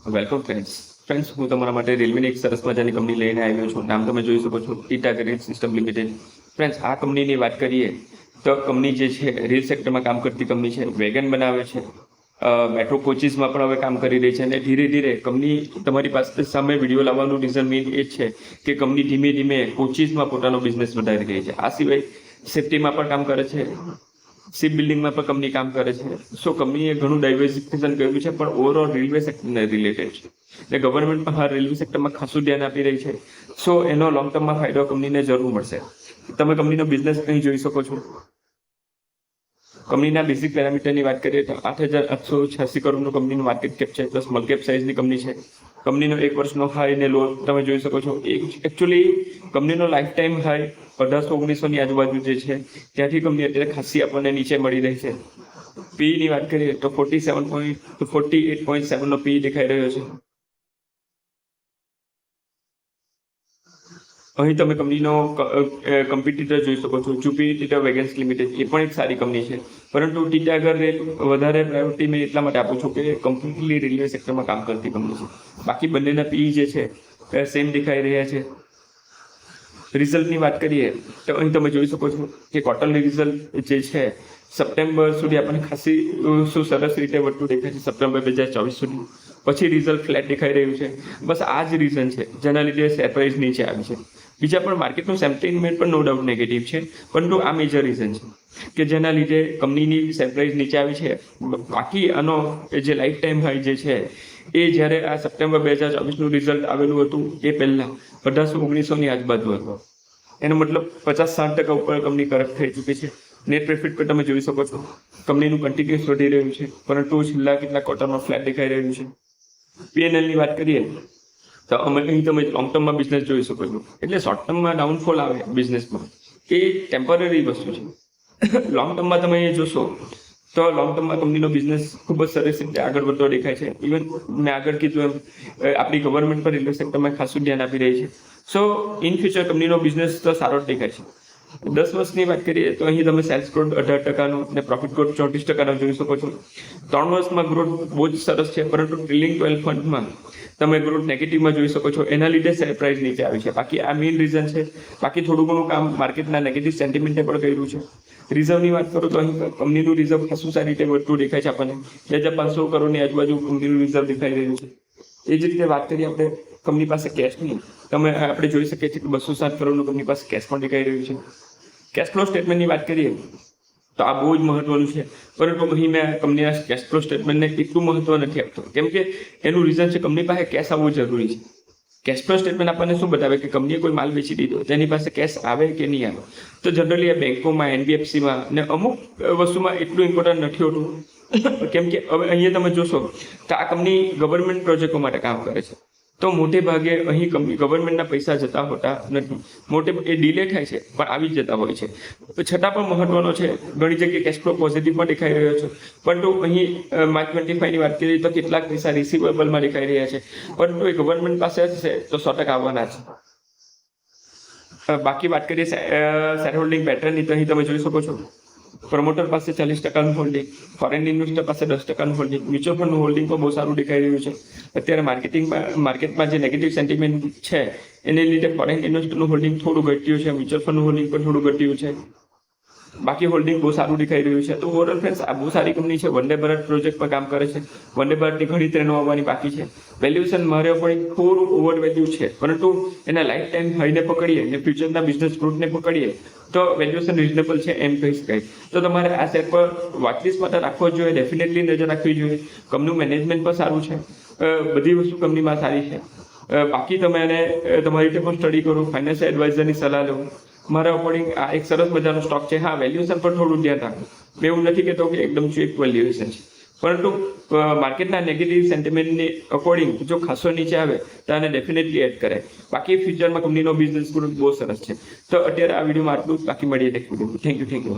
Welcome friends હું તમારા માટે રેલવેની એક સરસ મજાની કંપની લઈને આવ્યો છું. નામ તમે જોઈ શકો છો, Tata rail system limited. Friends, આ કંપનીની વાત કરીએ તો કંપની જે છે રેલ સેક્ટરમાં કામ કરતી કંપની છે. વેગન બનાવે છે, મેટ્રો કોચીસમાં પણ હવે કામ કરી રહી છે. અને ધીરે ધીરે કંપની તમારી પાસે સામે વિડીયો લાવવાનું રીઝન મેઇન એ જ છે કે કંપની ધીમે ધીમે કોચીસમાં પોતાનો બિઝનેસ વધારી રહી છે. આ સિવાય સેફ્ટીમાં પણ કામ કરે છે, શિપ બિલ્ડિંગમાં પણ કંપની કામ કરે છે. સો કંપનીએ ઘણું ડાયવર્સિફિકેશન કર્યું છે, પણ ઓવરઓલ રેલવે સેક્ટરને રિલેટેડ છે. એટલે ગવર્મેન્ટ પણ હાલ રેલવે સેક્ટરમાં ખાસું ધ્યાન આપી રહી છે. સો એનો લોંગ ટર્મમાં ફાયદો કંપનીને જરૂર મળશે. તમે કંપનીનો બિઝનેસ અહીં જોઈ શકો છો. કંપનીના બેઝિક પેરામીટરની વાત કરીએ તો 8,886 કરોડનું કંપનીનું માર્કેટ કેપ છે. તો સ્મોલ કેપ સાઇઝની કંપની છે. કંપનીનો 1 વર્ષનો હાઈ ને લો તમે જોઈ શકો છો. એકચ્યુઅલી કંપનીનો લાઈફ ટાઈમ હાઈ 1819ની આજુબાજુ જે છે ત્યાંથી કંપની અત્યારે ખાસી આપણને નીચે મળી રહી છે. પીની વાત કરીએ તો 48.7નો પી દેખાઈ રહ્યો છે. અહીં તમે કંપનીનો કમ્પિટિટર જોઈ શકો છો, જુપિટર વેગન્સ લિમિટેડ. એ પણ એક સારી કંપની છે, પરંતુ ટાટા રેલ વધારે પ્રાયોરિટી મેં એટલા માટે આપું છું કે કમ્પ્લીટલી રેલવે સેક્ટરમાં કામ કરતી કંપની છે. બાકી બંનેના પી જે છે સેમ દેખાઈ રહ્યા છે. રિઝલ્ટની વાત કરીએ તો અહીં તમે જોઈ શકો છો કે ક્વાર્ટરલી રિઝલ્ટ જે છે સપ્ટેમ્બર સુધી આપણને ખાસી સરસ રીતે વધતું દેખાય છે. સપ્ટેમ્બર 2024 સુધી પછી રિઝલ્ટ ફ્લેટ દેખાઈ રહ્યું છે. બસ આ જ રીઝન છે જેના લીધે શેર પ્રાઇસ નીચે આવી છે. બીજા પણ માર્કેટનું સેન્ટિમેન્ટ પણ નો ડાઉટ નેગેટિવ છે, પરંતુ આ મેજર રીઝન છે કે જેના લીધે કંપનીની શેર પ્રાઇસ નીચે આવી છે. બાકી આનો જે લાઈફ ટાઈમ હાઈ જે છે એ જ્યારે આ સપ્ટેમ્બર 2024નું રિઝલ્ટ આવેલું હતું એ પહેલાં 1819ની આજુબાજુ હતો. એનો મતલબ 50-60% ઉપર કંપની કરેક્ટ થઈ ચૂકી છે. નેટ પ્રોફિટ પર તમે જોઈ શકો છો કંપનીનું કન્ટિન્યુઅસ વધી રહ્યું છે, પરંતુ છેલ્લા કેટલાક ક્વાર્ટરમાં ફ્લેટ દેખાઈ રહ્યું છે. પીએનએલની વાત કરીએ તો અમે અહીં તમે લોંગ ટર્મમાં બિઝનેસ જોઈ શકો છો. એટલે શોર્ટ ટર્મમાં ડાઉનફોલ આવે બિઝનેસમાં એ ટેમ્પરરી વસ્તુ છે. લોંગ ટર્મમાં તમે એ જોશો તો લોંગ ટર્મમાં કંપનીનો બિઝનેસ ખૂબ જ સરસ રીતે આગળ વધતો દેખાય છે. ઇવન મેં આગળ કીધું એમ આપણી ગવર્મેન્ટ પર રેલવે સેક્ટરમાં ખાસું ધ્યાન આપી રહી છે. સો ઇન ફ્યુચર કંપનીનો બિઝનેસ તો સારો જ દેખાય છે. 10 વર્ષની વાત કરીએ તો અહીં તમે સેલ્સ ગ્રોથ 18%નો અને પ્રોફિટ ગ્રોથ 34%નો જોઈ શકો છો. 3 વર્ષમાં ગ્રોથ બહુ જ સરસ છે, પરંતુ ટ્રેલિંગ 12 મંથમાં તમે ગ્રોથ નેગેટિવમાં જોઈ શકો છો. એના લીધે શેર પ્રાઇસ નીચે આવી છે. બાકી આ મેઇન રીઝન છે. બાકી થોડું ઘણું કામ માર્કેટના નેગેટિવ સેન્ટિમેન્ટે પણ કર્યું છે. રિઝર્વની વાત કરું તો અહીં કંપનીનું રિઝર્વ ખાસું સારી રીતે વધતું દેખાય છે. આપણને 2,500 કરોડની આજુબાજુ કંપનીનું રિઝર્વ દેખાઈ રહ્યું છે. એ જ રીતે વાત કરીએ આપણે કંપની પાસે કેશની, તમે આપણે જોઈ શકીએ છીએ કે 207 કરોડનું કંપની પાસે કેશ પણ દેખાઈ રહ્યું છે. કેશ ફ્લો સ્ટેટમેન્ટની વાત કરીએ તો આ બહુ જ મહત્વનું છે, પરંતુ અહીં મેં કંપનીના કેશ ફ્લો સ્ટેટમેન્ટને એટલું મહત્વ નથી આપતો, કેમ કે એનું રીઝન છે કંપની પાસે કેશ આવવું જરૂરી છે. કેશ ફ્લો સ્ટેટમેન્ટ આપણને શું બતાવે કે કંપનીએ કોઈ માલ વેચી દીધો, તેની પાસે કેશ આવે કે નહીં આવે. તો જનરલી આ બેંકોમાં, એનબીએફસીમાં ને અમુક વસ્તુમાં એટલું ઇમ્પોર્ટન્ટ નથી હોતું, કેમ કે હવે અહીંયા તમે જોશો તો આ કંપની ગવર્મેન્ટ પ્રોજેક્ટો માટે કામ કરે છે. તો મોટે ભાગે અહીં કંપની ગવર્મેન્ટના પૈસા જતા હોતા નથી. મોટે એ ડિલે થાય છે પણ આવી જ જતા હોય છે. છતાં પણ મહત્વનો છે, ઘણી જગ્યાએ કેશ ફ્લો પોઝિટિવ પણ દેખાઈ રહ્યો છે. પરંતુ અહીં માર્ચ 25ની વાત કરીએ તો કેટલાક પૈસા રિસીવેબલમાં દેખાઈ રહ્યા છે, પરંતુ એ ગવર્મેન્ટ પાસે હશે તો 100% આવવાના છે. બાકી વાત કરીએ શેર હોલ્ડિંગ પેટર્નની તો અહીં તમે જોઈ શકો છો પ્રમોટર પાસે 40%નું હોલ્ડિંગ, ફોરેન ઇન્વેસ્ટર પાસે 10%નું હોલ્ડિંગ, મ્યુચ્યુઅલ ફંડનું હોલ્ડિંગ પણ બહુ સારું દેખાઈ રહ્યું છે. અત્યારે માર્કેટમાં જે નેગેટિવ સેન્ટિમેન્ટ છે એને લીધે ફોરેન ઇન્વેસ્ટરનું હોલ્ડિંગ થોડું ઘટ્યું છે, મ્યુચ્યુઅલ ફંડનું હોલ્ડિંગ પણ થોડું ઘટ્યું છે. બાકી હોલ્ડિંગ બહુ સારું દેખાઈ રહ્યું છે. તો ઓવરઓલ ફ્રેન્ડ્સ આ બહુ સારી કંપની છે. વંદે ભારત પ્રોજેક્ટ પર કામ કરે છે. વંદે ભારતની ઘણી ટ્રેનો આવવાની બાકી છે. વેલ્યુએશન મારે પણ થોડું ઓવર વેલ્યુ છે, પરંતુ એના લાઈફ ટાઈમ હાઈને પકડીએ અને ફ્યુચરના બિઝનેસ ગ્રોથને પકડીએ તો વેલ્યુએશન રિઝનેબલ છે એમ કહી શકાય. તો તમારે આ શેર પર વોચલિસ્ટ માટે રાખવો જોઈએ, ડેફિનેટલી નજર રાખવી જોઈએ. કંપનીનું મેનેજમેન્ટ પણ સારું છે, બધી વસ્તુ કંપનીમાં સારી છે. બાકી તમે એને તમારી રીતે પણ સ્ટડી કરો, ફાઇનાન્શિયલ એડવાઇઝરની સલાહ લો. મારા અકોર્ડિંગ આ એક સરસ મજાનો સ્ટોક છે. હા, વેલ્યુએશન પર થોડું ધ્યાન રાખો. મેં એવું નથી કહેતો કે એકદમ ચીપ વેલ્યુએશન છે, પરંતુ માર્કેટના નેગેટિવ સેન્ટિમેન્ટની અકોર્ડિંગ જો ખાસો નીચે આવે તો આને ડેફિનેટલી એડ કરે. બાકી ફ્યુચરમાં કંપનીનો બિઝનેસ ગ્રોથ બહુ સરસ છે. તો અત્યારે આ વિડીયોમાં આટલું જ. બાકી મળીએ નેક્સ્ટ વિડીયો. Thank you.